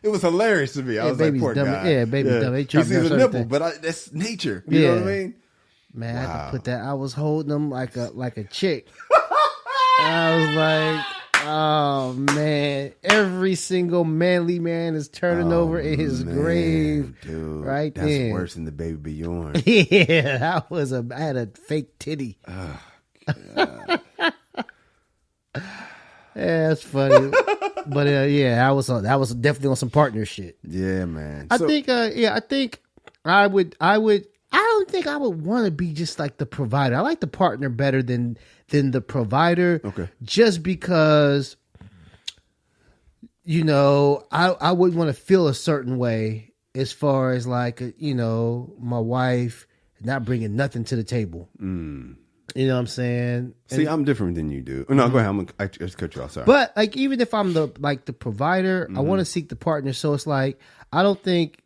it was hilarious to me. I was like, poor guy. Yeah, baby dumb. He sees a nipple, but that's nature. You know what I mean? Man, I had to put that. I was holding him like a chick. I was like, oh man, every single manly man is turning over in his grave, dude. Right that's then. Worse than the baby Bjorn. Yeah, I had a fake titty. Oh, God. Yeah, that's funny. But that was definitely on some partner shit. Yeah, man. I think I would. I don't think I would want to be just like the provider. I like the partner better than the provider. Okay. Just because, I wouldn't want to feel a certain way as far as like, my wife not bringing nothing to the table. Mm. You know what I'm saying? See, I'm different than you do. No, go ahead. I just cut you off. Sorry. But like, even if I'm the provider, I want to seek the partner. So it's like, I don't think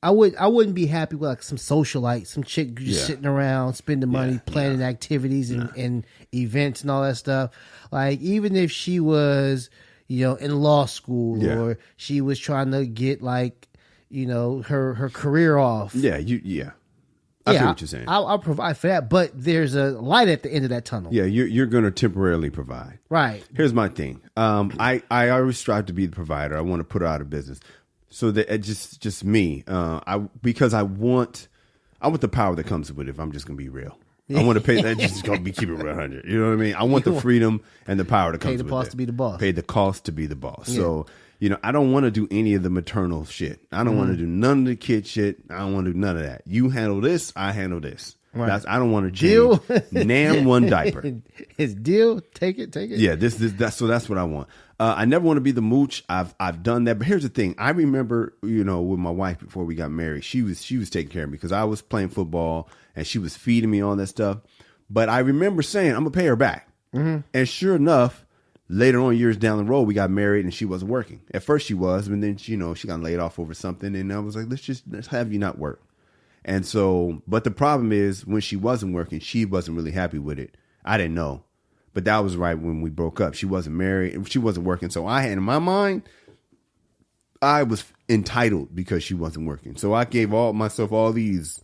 I wouldn't be happy with like some socialite, some chick just sitting around spending money, planning activities and events and all that stuff. Like, even if she was, in law school or she was trying to get like, her career off. Yeah, I see what you're saying. I'll provide for that, but there's a light at the end of that tunnel. Yeah, you're going to temporarily provide. Right. Here's my thing. I always strive to be the provider. I want to put her out of business. So that just me. Because I want the power that comes with it. If I'm just going to be real. I want to pay that. Just gonna be keep it 100. You know what I mean? I want the freedom and the power to come. Pay the boss to be the boss. Pay the cost to be the boss. Yeah. So I don't want to do any of the maternal shit. I don't want to do none of the kid shit. I don't want to do none of that. You handle this. I handle this. Right. I don't want to change. Nam one diaper. His deal. Take it. Yeah. That's what I want. I never want to be the mooch. I've done that. But here's the thing. I remember, with my wife before we got married, she was taking care of me because I was playing football and she was feeding me all that stuff. But I remember saying, I'm gonna pay her back. Mm-hmm. And sure enough, later on, years down the road, we got married and she wasn't working. At first she was, but then she got laid off over something. And I was like, let's have you not work. And so, but the problem is when she wasn't working, she wasn't really happy with it. I didn't know. But that was right when we broke up. She wasn't married. She wasn't working. So I had, in my mind, I was entitled because she wasn't working. So I gave myself all these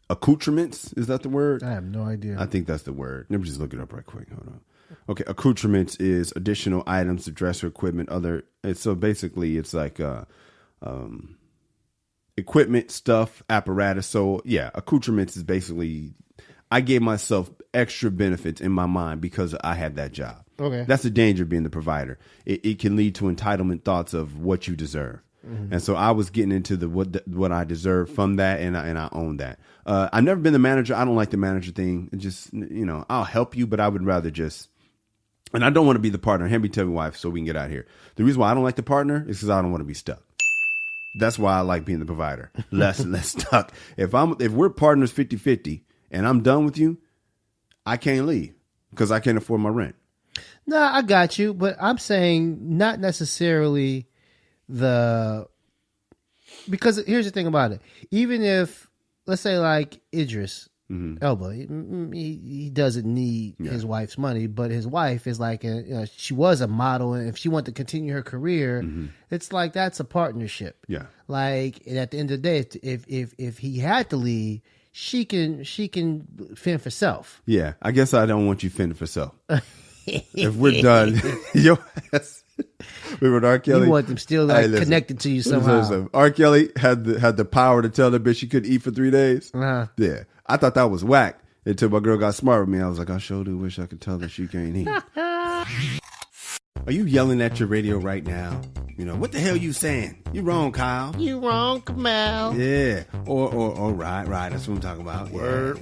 accoutrements. Is that the word? I have no idea. I think that's the word. Let me just look it up right quick. Hold on. Okay, accoutrements is additional items to dress or equipment. So basically, it's like equipment, stuff, apparatus. So yeah, accoutrements is basically I gave myself extra benefits in my mind because I had that job. Okay, that's the danger of being the provider. It can lead to entitlement thoughts of what you deserve. Mm-hmm. And so I was getting into what I deserve from that, and I own that. I've never been the manager. I don't like the manager thing. It just I'll help you, but I would rather just. And I don't want to be the partner. Hand me to my wife so we can get out of here. The reason why I don't like the partner is because I don't want to be stuck. That's why I like being the provider. Less stuck. If we're partners 50-50 and I'm done with you, I can't leave because I can't afford my rent. No, I got you, but I'm saying not necessarily because here's the thing about it. Even if, let's say like Idris, Elba, he doesn't need his wife's money, but his wife is like, she was a model, and if she wanted to continue her career, it's like that's a partnership. Yeah. Like, and at the end of the day, if he had to leave, she can fend for self. Yeah, I guess I don't want you fending for self. If we're done, your ass. Remember R. Kelly? You want them still connected to you somehow. Listen. R. Kelly had the power to tell that bitch she couldn't eat for 3 days. Uh-huh. Yeah, I thought that was whack until my girl got smart with me. I was like, I sure do wish I could tell her she can't eat. Are you yelling at your radio right now? What the hell you saying? You wrong, Kyle. You wrong, Kamal. Yeah, or right. That's what I'm talking about. Word.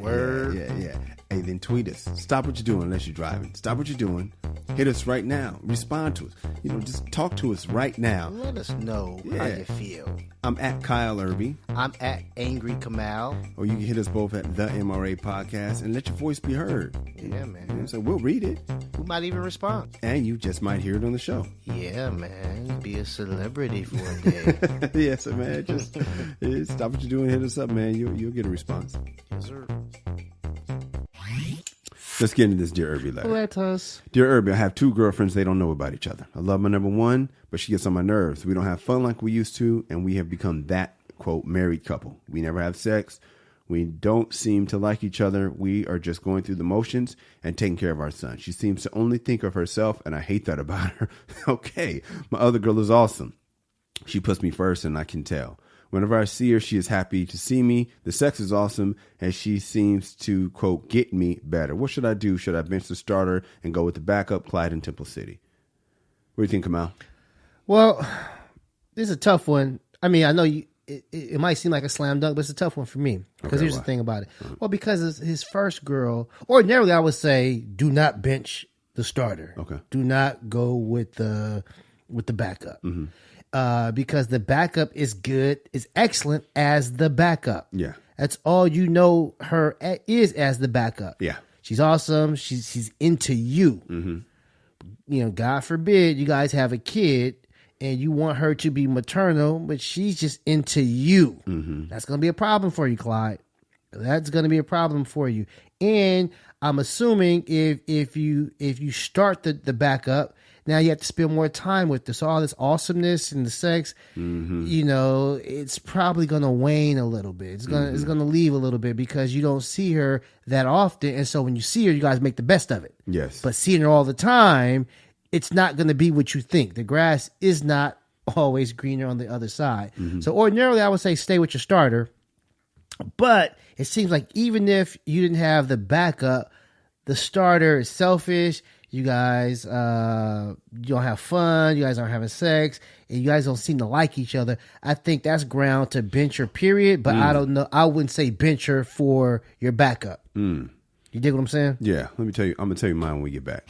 Yeah. Hey, then tweet us. Stop what you're doing unless you're driving. Stop what you're doing. Hit us right now. Respond to us. Just talk to us right now. Let us know how you feel. I'm at Kyle Irby. I'm at Angry Kamal. Or you can hit us both at the MRA Podcast and let your voice be heard. Yeah, man. So we'll read it. We might even respond. And you just might hear it on the show. Yeah, man. Be a celebrity for a day. Yeah, so man, just stop what you're doing. Hit us up, man. You'll get a response. Yes, sir. Let's get into this Dear Irby letter. Let us. Dear Irby, I have 2 girlfriends. They don't know about each other. I love my number 1, but she gets on my nerves. We don't have fun like we used to, and we have become that, quote, married couple. We never have sex. We don't seem to like each other. We are just going through the motions and taking care of our son. She seems to only think of herself, and I hate that about her. Okay, my other girl is awesome. She puts me first, and I can tell. Whenever I see her, she is happy to see me. The sex is awesome, and she seems to, quote, get me better. What should I do? Should I bench the starter and go with the backup, Clyde and Temple City? What do you think, Kamal? Well, this is a tough one. I mean, I know it might seem like a slam dunk, but it's a tough one for me. Because here's the thing about it. Well, because it's his first girl, ordinarily I would say do not bench the starter. Okay. Do not go with the backup. Mm-hmm. Because the backup is good, is excellent as the backup. Yeah. That's all you know her is as the backup. Yeah. She's awesome. She's into you. Mm-hmm. God forbid you guys have a kid and you want her to be maternal, but she's just into you. Mm-hmm. That's going to be a problem for you, Clyde. That's going to be a problem for you. And I'm assuming if you start the backup, now you have to spend more time with this. So all this awesomeness and the sex, it's probably going to wane a little bit. It's going to leave a little bit because you don't see her that often. And so when you see her, you guys make the best of it. Yes. But seeing her all the time, it's not going to be what you think. The grass is not always greener on the other side. Mm-hmm. So ordinarily, I would say stay with your starter. But it seems like even if you didn't have the backup, the starter is selfish. You guys, you don't have fun. You guys aren't having sex, and you guys don't seem to like each other. I think that's ground to bench her, period. But I don't know. I wouldn't say bench her for your backup. You dig what I'm saying? Yeah. Let me tell you. I'm gonna tell you mine when we get back.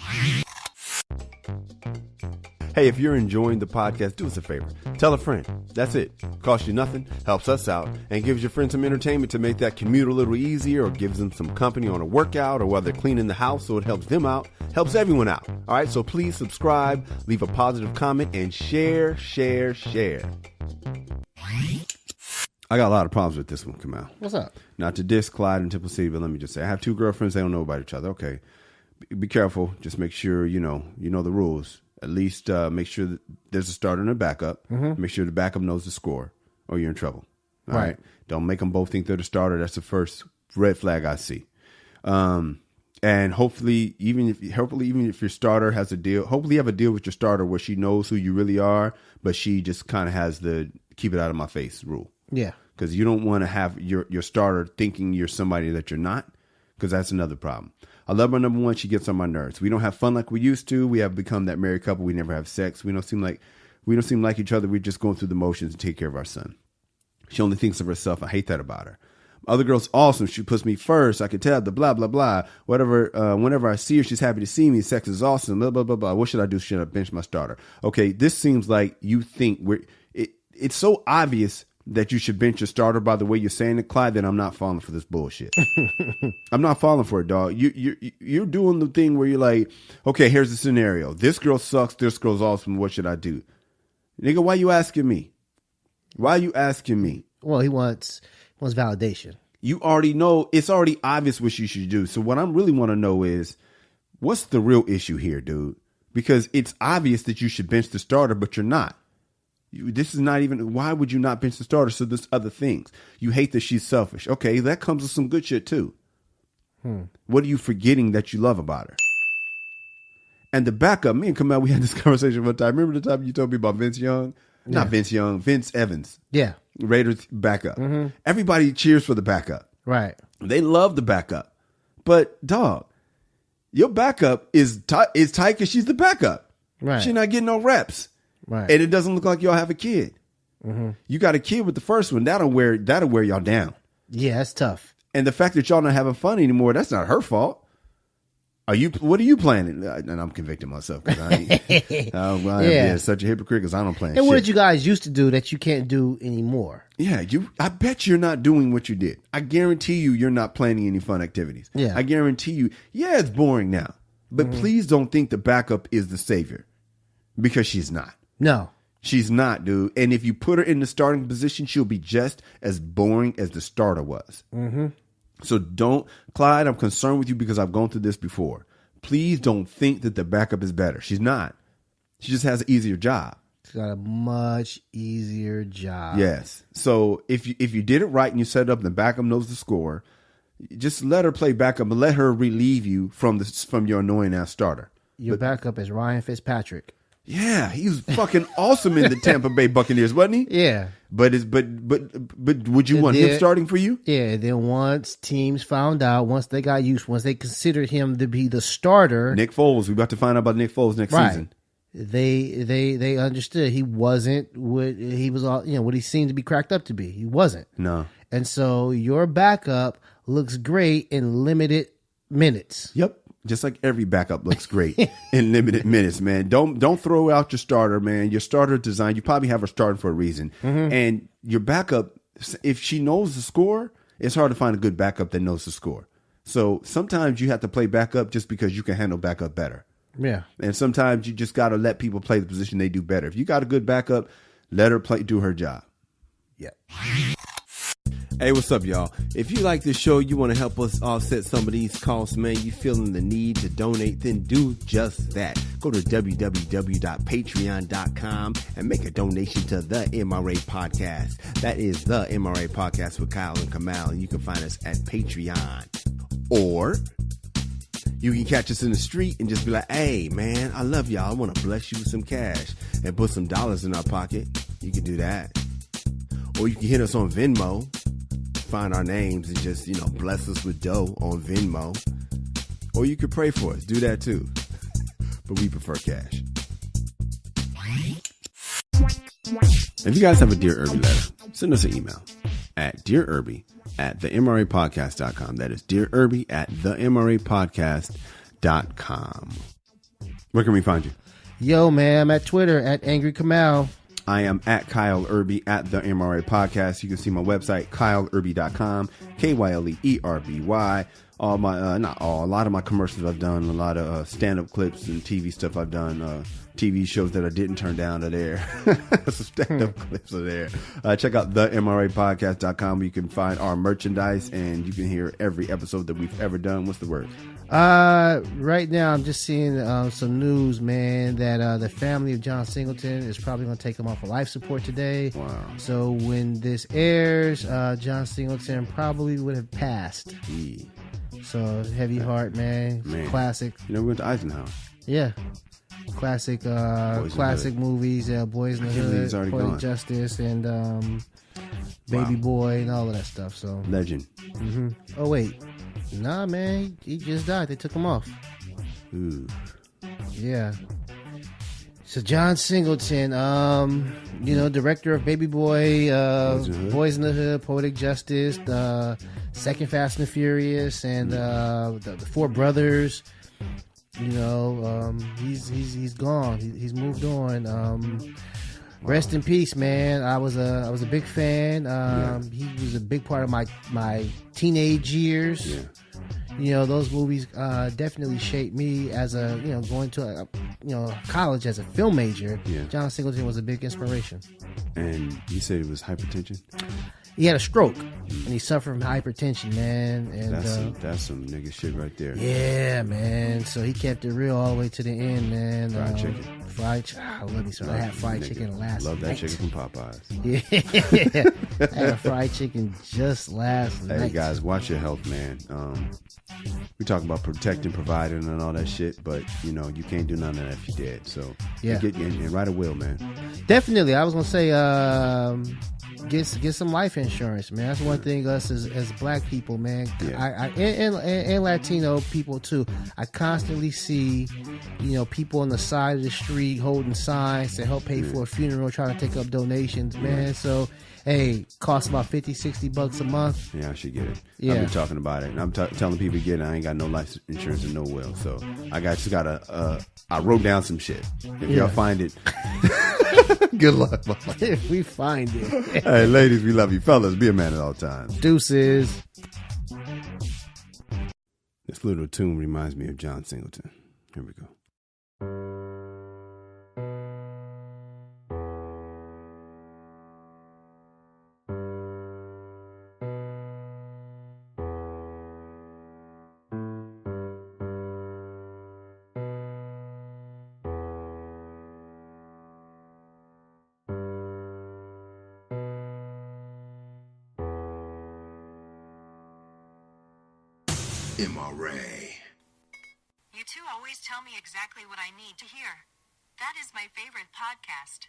Hey, if you're enjoying the podcast, do us a favor. Tell a friend. That's it. Costs you nothing, helps us out, and gives your friend some entertainment to make that commute a little easier, or gives them some company on a workout, or while they're cleaning the house, so it helps them out, helps everyone out. All right, so please subscribe, leave a positive comment, and share. I got a lot of problems with this one, Kamal. What's up? Not to diss Clyde and Temple City, but let me just say, I have 2 girlfriends. They don't know about each other. Okay. Be careful. Just make sure you know the rules. At least make sure that there's a starter and a backup. Make sure the backup knows the score, or you're in trouble. All right. Don't make them both think they're the starter. That's the first red flag I see. And hopefully, even if your starter has a deal, hopefully you have a deal with your starter where she knows who you really are, but she just kind of has the keep it out of my face rule. Yeah. Because you don't want to have your starter thinking you're somebody that you're not, because that's another problem. I love my number one. She gets on my nerves. We don't have fun like we used to. We have become that married couple. We never have sex. We don't seem like each other. We're just going through the motions to take care of our son. She only thinks of herself. I hate that about her. Other girl's awesome. She puts me first. I can tell the blah, blah, blah. Whatever. Whenever I see her, she's happy to see me. Sex is awesome. Blah, blah, blah, blah. What should I do? Should I bench my starter? Okay, this seems like you think it's so obvious that you should bench your starter by the way you're saying it, Clyde, that I'm not falling for this bullshit. I'm not falling for it, dog. You're doing the thing where you're like, okay, here's the scenario. This girl sucks. This girl's awesome. What should I do? Nigga, why you asking me? Why you asking me? Well, he wants validation. You already know. It's already obvious what you should do. So what I really want to know is, what's the real issue here, dude? Because it's obvious that you should bench the starter, but you're not. This is not even, why would you not bench the starter? So there's other things. You hate that she's selfish. Okay, that comes with some good shit too. What are you forgetting that you love about her? And the backup, me and Kamal, we had this conversation one time. Remember the time you told me about Vince Young? Yeah. Not Vince Young, Vince Evans. Yeah. Raiders backup. Everybody cheers for the backup. Right. They love the backup. But dog, your backup is tight because she's the backup. Right. She's not getting no reps. Right. And it doesn't look like y'all have a kid. You got a kid with the first one. That'll wear y'all down. Yeah, that's tough. And the fact that y'all not having fun anymore, that's not her fault. What are you planning? And I'm convicting myself because I'm being such a hypocrite because I don't plan. And what did you guys used to do that you can't do anymore? Yeah, I bet you're not doing what you did. I guarantee you're not planning any fun activities. Yeah. I guarantee you, it's boring now. But please don't think the backup is the savior, because she's not. No. She's not, dude. And if you put her in the starting position, she'll be just as boring as the starter was. So Clyde, I'm concerned with you because I've gone through this before. Please don't think that the backup is better. She's not. She just has an easier job. She's got a much easier job. Yes. So if you did it right and you set it up and the backup knows the score, just let her play backup and let her relieve you from your annoying ass starter. Your backup is Ryan Fitzpatrick. Yeah, he was fucking awesome in the Tampa Bay Buccaneers, wasn't he? Yeah. But would you want him starting for you? Yeah. Then once teams found out, once they got used, once they considered him to be the starter, Nick Foles. We're about to find out about Nick Foles next season. They understood he wasn't what he was. What he seemed to be cracked up to be. He wasn't. No. And so your backup looks great in limited minutes. Yep. Just like every backup looks great in limited minutes, man. Don't throw out your starter, man. Your starter design, you probably have her starting for a reason. And your backup, if she knows the score, it's hard to find a good backup that knows the score. So sometimes you have to play backup just because you can handle backup better. Yeah. And sometimes you just got to let people play the position they do better. If you got a good backup, let her do her job. Yeah. Hey, what's up, y'all? If you like this show, you want to help us offset some of these costs, man, you feeling the need to donate, then do just that. Go to www.patreon.com and make a donation to the MRA Podcast. That is the MRA Podcast with Kyle and Kamal, and you can find us at Patreon. Or you can catch us in the street and just be like, hey, man, I love y'all. I want to bless you with some cash and put some dollars in our pocket. You can do that. Or you can hit us on Venmo. find our names and just, bless us with dough on Venmo. Or you could pray for us. Do that too. But we prefer cash. If you guys have a Dear Irby letter, send us an email at dearirby@themrapodcast.com. That is Dear Irby @themrapodcast.com. Where can we find you? Yo, man, I'm at Twitter at Angry Kamal. I am at Kyle Irby at the MRA Podcast. You can see my website, kyleirby.com, KYLEERBY. All my, a lot of my commercials I've done, a lot of stand-up clips and TV stuff I've done, TV shows that I didn't turn down are there. Some stand-up clips are there. Check out themrapodcast.com where you can find our merchandise and you can hear every episode that we've ever done. What's the word? Right now I'm just seeing some news, man, that the family of John Singleton is probably going to take him off of life support today. Wow. So when this airs, John Singleton probably would have passed. Yeah. So heavy heart, man. Classic. You know, we went to Eisenhower. Yeah. Classic movies, Boys in the Hood, Poetic Justice, and Baby Boy, and all of that stuff. So legend. Mm-hmm. Oh wait, nah, man, he just died. They took him off. Ooh. Yeah. So John Singleton, director of Baby Boy, Boys in the Hood, Poetic Justice, the second Fast and the Furious, and the Four Brothers. He's gone. He's moved on. Rest in peace, man. I was a big fan. He was a big part of my teenage years. Yeah. Those movies definitely shaped me as going to college as a film major. Yeah. John Singleton was a big inspiration. And you said it was hypertension? He had a stroke, and he suffered from hypertension, man. And that's some nigga shit right there. Yeah, man. So he kept it real all the way to the end, man. Fried chicken. I love me some. I had fried chicken last night. Love that chicken from Popeyes. Yeah. I had a fried chicken just last night. Hey, guys, watch your health, man. We talk about protecting, providing, and all that shit, but, you can't do none of that if you're dead. So, and write a will, man. Definitely. I was going to say, get some life insurance, man. That's one thing us as black people, man. Yeah. And Latino people too. I constantly see, people on the side of the street holding signs to help pay for a funeral, trying to take up donations, man. So, hey, costs about $50-$60 a month. Yeah, I should get it. Yeah. I've been talking about it, and I'm telling people to get it. I ain't got no life insurance and no will, so I wrote down some shit. If y'all find it, good luck. If we find it. Hey, ladies, we love you. Fellas, be a man at all times. Deuces. This little tune reminds me of John Singleton. Here we go. MRA. You two always tell me exactly what I need to hear. That is my favorite podcast.